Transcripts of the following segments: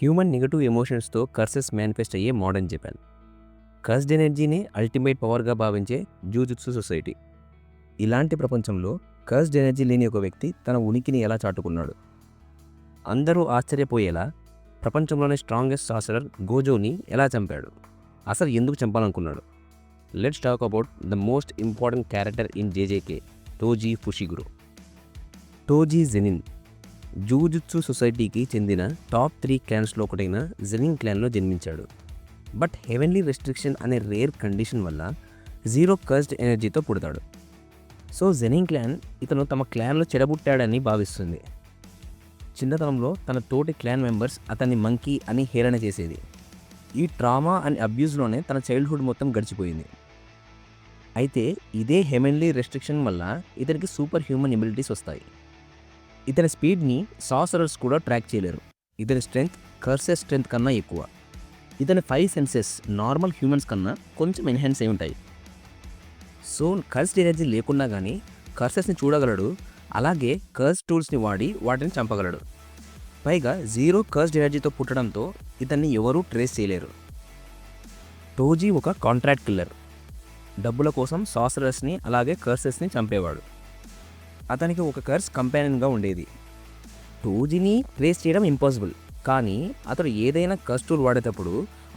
Human negative ఎమోషన్స్తో curses manifest అయ్యే modern Japan. Cursed ఎనర్జీని ultimate పవర్గా భావించే జూజుత్సు సొసైటీ. ఇలాంటి ప్రపంచంలో కర్స్డ్ ఎనర్జీ లేని ఒక వ్యక్తి తన ఉనికిని ఎలా చాటుకున్నాడు? అందరూ ఆశ్చర్యపోయేలా ప్రపంచంలోనే స్ట్రాంగెస్ట్ సాసరర్ గోజోని ఎలా చంపాడు? అసలు ఎందుకు చంపాలనుకున్నాడు? Let's talk about the most important character in JJK, Toji Fushiguro. Toji Zenin jujutsu సొసైటీకి చెందిన టాప్ 3 క్లాన్స్లో ఒకటైన జెనిన్ క్లాన్లో జన్మించాడు. బట్ హెవెన్లీ రెస్ట్రిక్షన్ అనే రేర్ కండిషన్ వల్ల జీరో కర్స్డ్ ఎనర్జీతో పుడతాడు. సో జెనిన్ క్లాన్ ఇతను తమ క్లాన్లో చెడబుట్టాడని భావిస్తుంది. చిన్నతనంలో తన తోటి క్లాన్ మెంబర్స్ అతన్ని మంకీ అని హేళన చేసేది. ఈ ట్రామా అండ్ అబ్యూస్లోనే తన చైల్డ్హుడ్ మొత్తం గడిచిపోయింది. అయితే ఇదే హెవెన్లీ రెస్ట్రిక్షన్ వల్ల ఇతనికి సూపర్ హ్యూమన్ ఎబిలిటీస్ వస్తాయి. ఇతని స్పీడ్ని సాసరర్స్ కూడా ట్రాక్ చేయలేరు. ఇతని స్ట్రెంగ్త్ కర్సెస్ స్ట్రెంగ్త్ కన్నా ఎక్కువ. ఇతని 5 సెన్సెస్ నార్మల్ హ్యూమన్స్ కన్నా కొంచెం ఎన్హాన్స్ అయి ఉంటాయి. సో కర్స్డ్ ఎనర్జీ లేకున్నా కానీ కర్సెస్ని చూడగలడు. అలాగే కర్స్ టూల్స్ని వాడి వాటిని చంపగలడు. పైగా జీరో కర్స్డ్ ఎనర్జీతో పుట్టడంతో ఇతన్ని ఎవరూ ట్రేస్ చేయలేరు. టోజీ ఒక కాంట్రాక్ట్ కిల్లర్. డబ్బుల కోసం సాసరర్స్ని అలాగే కర్సెస్ని చంపేవాడు. అతనికి ఒక కర్స్ కంపానియన్గా ఉండేది. టోజీని ట్రేస్ చేయడం ఇంపాసిబుల్, కానీ అతడు ఏదైనా కర్స్ టూల్ వాడేటప్పుడు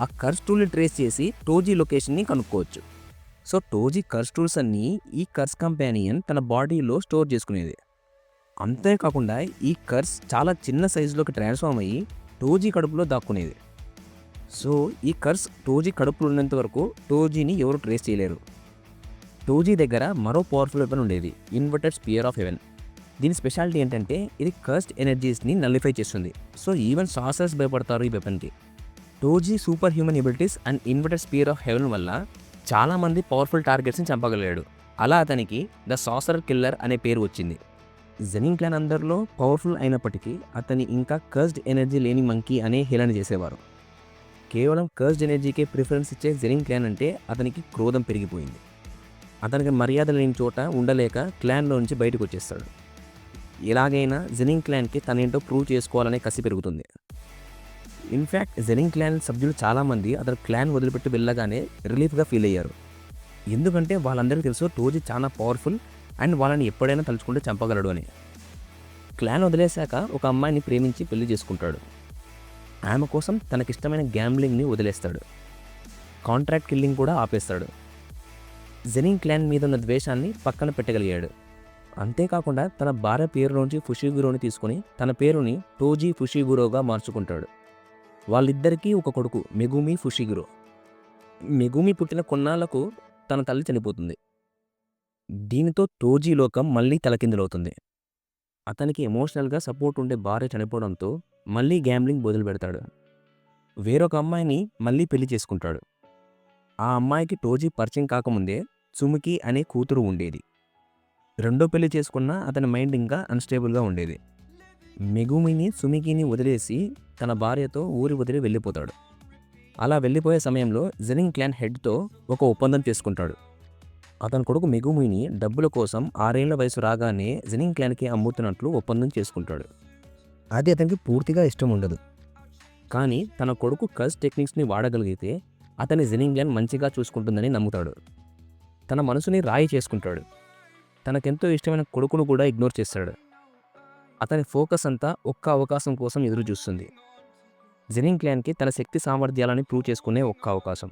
ఆ కర్స్ టూల్ని ట్రేస్ చేసి టోజీ లొకేషన్ని కనుక్కోవచ్చు. సో టోజీ కర్స్ టూల్స్ అన్నీ ఈ కర్స్ కంపానియన్ తన బాడీలో స్టోర్ చేసుకునేది. అంతేకాకుండా ఈ కర్స్ చాలా చిన్న సైజులోకి ట్రాన్స్ఫార్మ్ అయ్యి టోజీ కడుపులో దాక్కునేది. సో ఈ కర్స్ టోజీ కడుపులో ఉన్నంత వరకు టోజీని ఎవరు ట్రేస్ చేయలేరు. టోజీ దగ్గర మరో పవర్ఫుల్ వెపన్ ఉండేది, ఇన్వర్టెడ్ స్పియర్ ఆఫ్ హెవెన్. దీని స్పెషాలిటీ ఏంటంటే ఇది కర్స్డ్ ఎనర్జీస్ని నల్లిఫై చేస్తుంది. సో ఈవెన్ సాసర్స్ భయపడతారు ఈ వెపన్కి. Toji super human abilities and inverted spear of heaven వల్ల చాలామంది పవర్ఫుల్ టార్గెట్స్ని చంపగలిగాడు. అలా అతనికి ద సాసరర్ కిల్లర్ అనే పేరు వచ్చింది. జెనిన్ క్లాన్ అందరిలో పవర్ఫుల్ అయినప్పటికీ అతని ఇంకా కర్స్డ్ ఎనర్జీ లేని మంకీ అనే హేళన చేసేవారు. కేవలం కర్స్డ్ ఎనర్జీకే ప్రిఫరెన్స్ ఇచ్చే జెనిన్ క్లాన్ అంటే అతనికి క్రోధం పెరిగిపోయింది. అతనికి మర్యాద లేని చోట ఉండలేక క్లాన్లో నుంచి బయటకు వచ్చేస్తాడు. ఎలాగైనా జెనిన్ క్లాన్కి తనేంటో ప్రూవ్ చేసుకోవాలనే కసి పెరుగుతుంది. ఇన్ఫ్యాక్ట్ జెనిన్ క్లాన్ సభ్యులు చాలామంది అతను క్లాన్ వదిలిపెట్టి వెళ్ళగానే రిలీఫ్గా ఫీల్ అయ్యారు. ఎందుకంటే వాళ్ళందరికీ తెలుసు టోజీ చాలా పవర్ఫుల్ అండ్ వాళ్ళని ఎప్పుడైనా తలుచుకుంటే చంపగలడు అని. క్లాన్ వదిలేశాక ఒక అమ్మాయిని ప్రేమించి పెళ్లి చేసుకుంటాడు. ఆమె కోసం తనకిష్టమైన గ్యాంబ్లింగ్ని వదిలేస్తాడు. కాంట్రాక్ట్ కిల్లింగ్ కూడా ఆపేస్తాడు. జెనిన్ క్లాన్ మీద ఉన్న ద్వేషాన్ని పక్కన పెట్టగలిగాడు. అంతేకాకుండా తన భార్య పేరులోంచి ఫుషిగురోని తీసుకుని తన పేరుని టోజీ ఫుషిగురోగా మార్చుకుంటాడు. వాళ్ళిద్దరికీ ఒక కొడుకు, మెగుమి ఫుషిగురో. మెగుమి పుట్టిన కొన్నాళ్లకు తన తల్లి చనిపోతుంది. దీనితో టోజీ లోకం మళ్ళీ తలకిందులవుతుంది. అతనికి ఎమోషనల్గా సపోర్ట్ ఉండే భార్య చనిపోవడంతో మళ్ళీ గ్యాంబ్లింగ్ మొదలు పెడతాడు. వేరొక అమ్మాయిని మళ్ళీ పెళ్లి చేసుకుంటాడు. ఆ అమ్మాయికి టోజీ పరిచయం కాకముందే సుమికి అనే కూతురు ఉండేది. రెండో పెళ్లి చేసుకున్న అతని మైండ్ ఇంకా అన్స్టేబుల్గా ఉండేది. మెగుమిని సుమికిని వదిలేసి తన భార్యతో ఊరి వదిలి వెళ్ళిపోతాడు. అలా వెళ్ళిపోయే సమయంలో జెనిన్ క్లాన్ హెడ్తో ఒక ఒప్పందం చేసుకుంటాడు. అతని కొడుకు మెగుమిని డబ్బుల కోసం 6 ఏళ్ల వయసు రాగానే జెనిన్ క్లాన్కి అమ్ముతున్నట్లు ఒప్పందం చేసుకుంటాడు. అది అతనికి పూర్తిగా ఇష్టం ఉండదు. కానీ తన కొడుకు కర్స్ టెక్నిక్స్ని వాడగలిగితే అతని జెనిన్ క్లాన్ మంచిగా చూసుకుంటుందని నమ్ముతాడు. తన మనసుని రాయి చేసుకుంటాడు. తనకెంతో ఇష్టమైన కొడుకును కూడా ఇగ్నోర్ చేస్తాడు. అతని ఫోకస్ అంతా ఒక్క అవకాశం కోసం ఎదురు చూస్తుంది. జెనిన్ క్లాన్కి తన శక్తి సామర్థ్యాలని ప్రూవ్ చేసుకునే ఒక్క అవకాశం.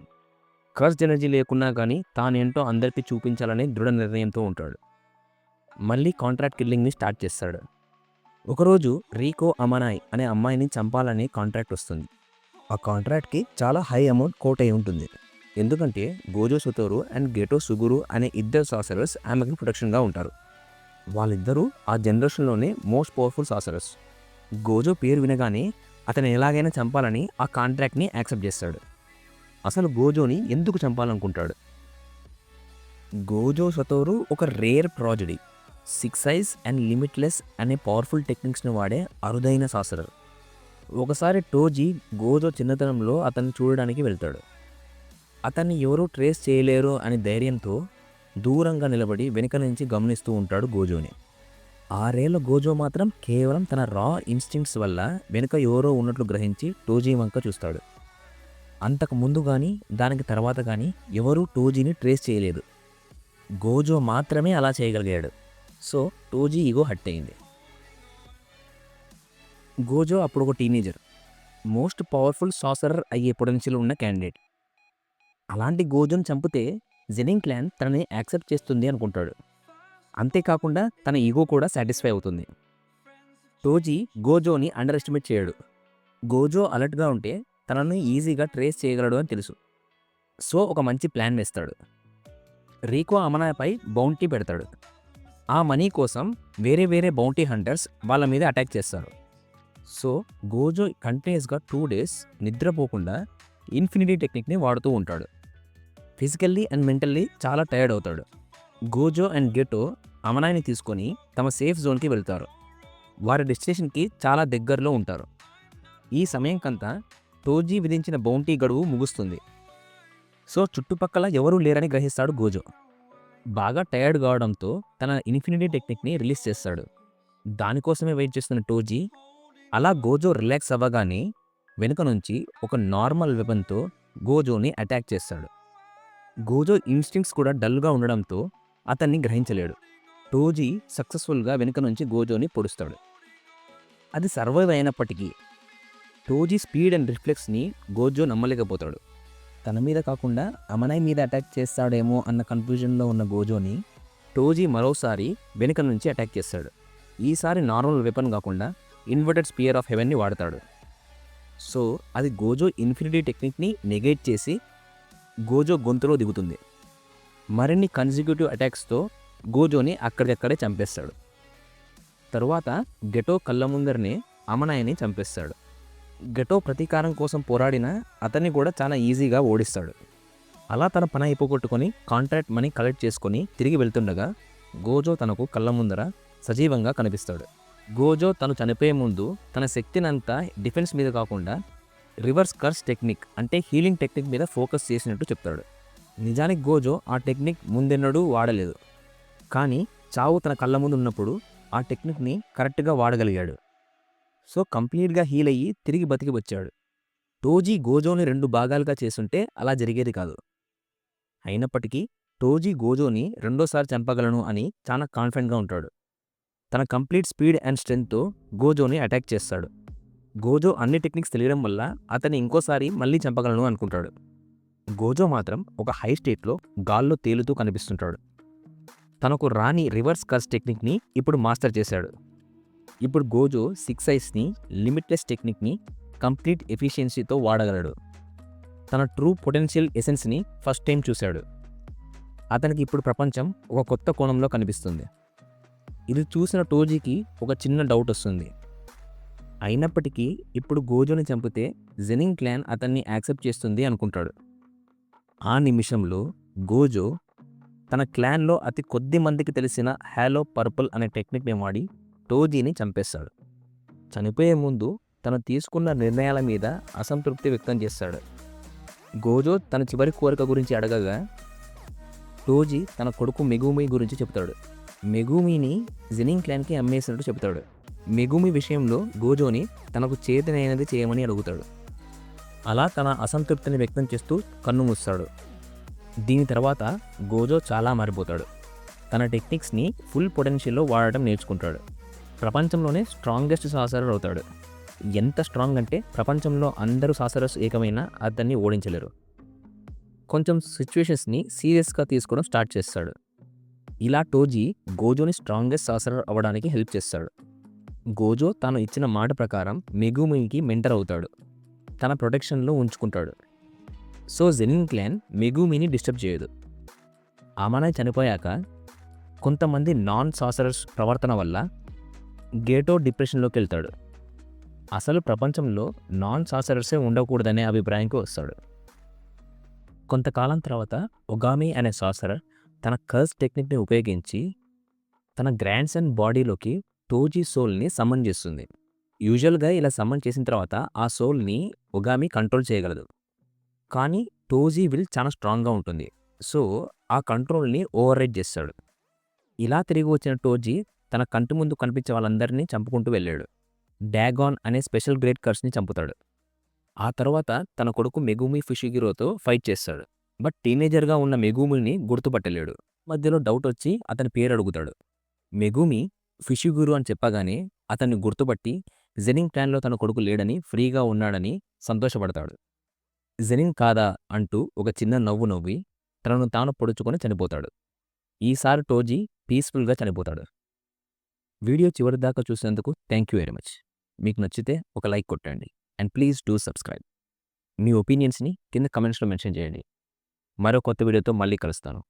కర్స్డ్ ఎనర్జీ లేకున్నా కానీ తానేంటో అందరికీ చూపించాలనే దృఢ నిర్ణయంతో ఉంటాడు. మళ్ళీ కాంట్రాక్ట్ కిల్లింగ్ని స్టార్ట్ చేస్తాడు. ఒకరోజు రీకో అమనాయ్ అనే అమ్మాయిని చంపాలనే కాంట్రాక్ట్ వస్తుంది. ఆ కాంట్రాక్ట్కి చాలా హై అమౌంట్ కోట్ అయి ఉంటుంది. ఎందుకంటే గోజో సతోరు అండ్ గెటో సుగురు అనే ఇద్దరు సాసరర్స్ ఆమెకి ప్రొటెక్షన్గా ఉంటారు. వాళ్ళిద్దరూ ఆ జనరేషన్లోనే మోస్ట్ పవర్ఫుల్ సాసరర్స్. గోజో పేరు వినగానే అతను ఎలాగైనా చంపాలని ఆ కాంట్రాక్ట్ని యాక్సెప్ట్ చేస్తాడు. అసలు గోజోని ఎందుకు చంపాలనుకుంటాడు? గోజో సతోరు ఒక రేర్ ప్రాజెడీ. 6 ఐస్ అండ్ లిమిట్లెస్ అనే పవర్ఫుల్ టెక్నిక్స్ని వాడే అరుదైన సాసరర్. ఒకసారి టోజీ గోజో చిన్నతనంలో అతన్ని చూడడానికి వెళ్తాడు. అతన్ని ఎవరూ ట్రేస్ చేయలేరు అని ధైర్యంతో దూరంగా నిలబడి వెనుక నుంచి గమనిస్తూ ఉంటాడు గోజోని. 6 ఏళ్ల గోజో మాత్రం కేవలం తన రా ఇన్స్టింక్ట్స్ వల్ల వెనుక ఎవరో ఉన్నట్లు గ్రహించి టోజీ వంక చూస్తాడు. అంతకు ముందు కానీ దానికి తర్వాత కానీ ఎవరూ టోజీని ట్రేస్ చేయలేదు. గోజో మాత్రమే అలా చేయగలిగాడు. సో టోజీ ఈగో హర్ట్ అయింది. గోజో అప్పుడు ఒక టీనేజర్, మోస్ట్ పవర్ఫుల్ సాసరర్ అయ్యే పొటెన్షియల్ ఉన్న క్యాండిడేట్. అలాంటి గోజోని చంపితే జెనింగ్ క్లాన్ తనని యాక్సెప్ట్ చేస్తుంది అనుకుంటాడు. అంతేకాకుండా తన ఈగో కూడా సాటిస్ఫై అవుతుంది. టోజీ గోజోని అండర్ ఎస్టిమేట్ చేయడు. గోజో అలర్ట్గా ఉంటే తనను ఈజీగా ట్రేస్ చేయగలడు అని తెలుసు. సో ఒక మంచి ప్లాన్ వేస్తాడు. రీకో అమనాపై బౌంటీ పెడతాడు. ఆ మనీ కోసం వేరే వేరే బౌంటీ హంటర్స్ వాళ్ళ మీద అటాక్ చేస్తారు. సో గోజో కంటిన్యూస్గా 2 days నిద్రపోకుండా ఇన్ఫినిటీ టెక్నిక్ని వాడుతూ ఉంటాడు. ఫిజికల్లీ అండ్ మెంటల్లీ చాలా టైర్డ్ అవుతాడు. గోజో అండ్ గెటో అమనాయిని తీసుకొని తమ సేఫ్ జోన్కి వెళ్తారు. వారి డెస్టినేషన్కి చాలా దగ్గరలో ఉంటారు. ఈ సమయంకంతా టోజీ విధించిన బౌంటీ గడువు ముగుస్తుంది. సో చుట్టుపక్కల ఎవరూ లేరని గ్రహిస్తాడు గోజో. బాగా టైర్డ్ కావడంతో తన ఇన్ఫినిటీ టెక్నిక్ని రిలీజ్ చేస్తాడు. దానికోసమే వెయిట్ చేస్తున్న టోజీ అలా గోజో రిలాక్స్ అవ్వగానే వెనుక నుంచి ఒక నార్మల్ వెపన్తో గోజోని అటాక్ చేస్తాడు. గోజో ఇన్స్టింక్ట్స్ కూడా డల్గా ఉండడంతో అతన్ని గ్రహించలేడు. టోజీ సక్సెస్ఫుల్గా వెనుక నుంచి గోజోని పొడుస్తాడు. అది సర్వైవ్ అయినప్పటికీ టోజీ స్పీడ్ అండ్ రిఫ్లెక్స్ని గోజో నమ్మలేకపోతాడు. తన మీద కాకుండా అమనాయ్ మీద అటాక్ చేస్తాడేమో అన్న కన్ఫ్యూజన్లో ఉన్న గోజోని టోజీ మరోసారి వెనుక నుంచి అటాక్ చేస్తాడు. ఈసారి నార్మల్ వెపన్ కాకుండా ఇన్వర్టెడ్ స్పియర్ ఆఫ్ హెవెన్ని వాడతాడు. సో అది గోజో ఇన్ఫినిటీ టెక్నిక్ని నెగేట్ చేసి గోజో గొంతులో దిగుతుంది. మరిన్ని కన్సిక్యూటివ్ అటాక్స్తో గోజోని అక్కడికక్కడే చంపేస్తాడు. తరువాత గెటో కళ్ళ ముందరనే అమనాయని చంపేస్తాడు. గెటో ప్రతీకారం కోసం పోరాడిన అతన్ని కూడా చాలా ఈజీగా ఓడిస్తాడు. అలా తన పని అయిపోగొట్టుకొని కాంట్రాక్ట్ మనీ కలెక్ట్ చేసుకొని తిరిగి వెళ్తుండగా గోజో తనకు కళ్ళ ముందర సజీవంగా కనిపిస్తాడు. గోజో తను చనిపోయే ముందు తన శక్తినంతా డిఫెన్స్ మీద కాకుండా రివర్స్ కర్స్ టెక్నిక్ అంటే హీలింగ్ టెక్నిక్ మీద ఫోకస్ చేసినట్టు చెప్తాడు. నిజానికి గోజో ఆ టెక్నిక్ ముందెన్నడూ వాడలేదు. కానీ చావు తన కళ్ళ ముందు ఉన్నప్పుడు ఆ టెక్నిక్ని కరెక్ట్గా వాడగలిగాడు. సో కంప్లీట్గా హీల్ అయ్యి తిరిగి బతికి వచ్చాడు. టోజీ గోజోని 2 భాగాలుగా చేసుంటే అలా జరిగేది కాదు. అయినప్పటికీ టోజీ గోజోని రెండోసారి చంపగలను అని చాలా కాన్ఫిడెంట్గా ఉంటాడు. తన కంప్లీట్ స్పీడ్ అండ్ స్ట్రెంగ్త్తో గోజోని అటాక్ చేస్తాడు. గోజో అన్ని టెక్నిక్స్ తెలియడం వల్ల అతన్ని ఇంకోసారి మళ్ళీ చంపగలను అనుకుంటాడు. గోజో మాత్రం ఒక హై స్టేట్లో గాల్లో తేలుతూ కనిపిస్తుంటాడు. తనకు రాని రివర్స్ కర్స్ టెక్నిక్ని ఇప్పుడు మాస్టర్ చేశాడు. ఇప్పుడు గోజో 6 ఐస్ని లిమిట్లెస్ టెక్నిక్ని కంప్లీట్ ఎఫిషియన్సీతో వాడగలడు. తన ట్రూ పొటెన్షియల్ ఎసెన్స్ని ఫస్ట్ టైం చూశాడు. అతనికి ఇప్పుడు ప్రపంచం ఒక కొత్త కోణంలో కనిపిస్తుంది. ఇది చూసిన టోజీకి ఒక చిన్న డౌట్ వస్తుంది. అయినప్పటికీ ఇప్పుడు గోజోని చంపితే జెనింగ్ క్లాన్ అతన్ని యాక్సెప్ట్ చేస్తుంది అనుకుంటాడు. ఆ నిమిషంలో గోజో తన క్లాన్లో అతి కొద్ది మందికి తెలిసిన హ్యాలో పర్పుల్ అనే టెక్నిక్ని వాడి టోజీని చంపేస్తాడు. చనిపోయే ముందు తను తీసుకున్న నిర్ణయాల మీద అసంతృప్తి వ్యక్తం చేస్తాడు. గోజో తన చివరి కోరిక గురించి అడగగా టోజీ తన కొడుకు మెగుమి గురించి చెబుతాడు. మెగుమిని జెనింగ్ క్లాన్కి అమ్మేసినట్టు చెబుతాడు. మెగుమి విషయంలో గోజోని తనకు చేతనైనది చేయమని అడుగుతాడు. అలా తన అసంతృప్తిని వ్యక్తం చేస్తూ కన్ను మూస్తాడు. దీని తర్వాత గోజో చాలా మారిపోతాడు. తన టెక్నిక్స్ని ఫుల్ పొటెన్షియల్లో వాడటం నేర్చుకుంటాడు. ప్రపంచంలోనే స్ట్రాంగెస్ట్ సాసరర్ అవుతాడు. ఎంత స్ట్రాంగ్ అంటే ప్రపంచంలో అందరూ సాసరర్స్ ఏకమైనా అతన్ని ఓడించలేరు. కొంచెం సిచ్యువేషన్స్ని సీరియస్గా తీసుకోవడం స్టార్ట్ చేస్తాడు. ఇలా టోజీ గోజోని స్ట్రాంగెస్ట్ సాసరర్ అవ్వడానికి హెల్ప్ చేస్తాడు. గోజో తాను ఇచ్చిన మాట ప్రకారం మెగుమికి మెంటర్ అవుతాడు. తన ప్రొటెక్షన్లో ఉంచుకుంటాడు. సో జెనింగ్ క్లాన్ మెగుమిని డిస్టర్బ్ చేయదు. అమనాయ్ చనిపోయాక కొంతమంది నాన్ సాసరర్స్ ప్రవర్తన వల్ల గేటో డిప్రెషన్లోకి వెళ్తాడు. అసలు ప్రపంచంలో నాన్ సాసరర్సే ఉండకూడదనే అభిప్రాయానికి వస్తాడు. కొంతకాలం తర్వాత ఒగామి అనే సాసరర్ తన కర్స్ టెక్నిక్ని ఉపయోగించి తన గ్రాండ్ సన్ బాడీలోకి టోజీ సోల్ని సమ్మన్ చేస్తుంది. యూజువల్గా ఇలా సమ్మన్ చేసిన తర్వాత ఆ సోల్ని ఒగామి కంట్రోల్ చేయగలదు. కానీ టోజీ విల్ చాలా స్ట్రాంగ్గా ఉంటుంది. సో ఆ కంట్రోల్ని ఓవర్ రైడ్ చేస్తాడు. ఇలా తిరిగి వచ్చిన టోజీ తన కంటి ముందు కనిపించే వాళ్ళందరినీ చంపుకుంటూ వెళ్ళాడు. డాగాన్ అనే స్పెషల్ గ్రేడ్ కర్స్‌ని చంపుతాడు. ఆ తర్వాత తన కొడుకు మెగుమి ఫుషిగిరోతో ఫైట్ చేస్తాడు. బట్ టీనేజర్‌గా ఉన్న మెగుమిని గుర్తుపట్టలేడు. మధ్యలో డౌటొచ్చి అతని పేరడుగుతాడు. మెగుమి ఫుషిగిరో అని చెప్పగానే అతన్ని గుర్తుపట్టి జెనిన్ క్లాన్‌లో తన కొడుకు లేడని, ఫ్రీగా ఉన్నాడని సంతోషపడతాడు. జెనిన్ కాదా అంటూ ఒక చిన్న నవ్వు నవ్వి తనను తాను పొడుచుకొని చనిపోతాడు. ఈసారి టోజీ పీస్‌ఫుల్‌గా చనిపోతాడు. వీడియో చివరిదాకా చూసినందుకు థ్యాంక్ యూ వెరీ మచ్. మీకు నచ్చితే ఒక లైక్ కొట్టండి. And please do subscribe. మీ ఒపీనియన్స్‌ని కింద కమెంట్స్‌లో మెన్షన్ చేయండి. మరో కొత్త వీడియోతో మళ్ళీ కలుస్తాను.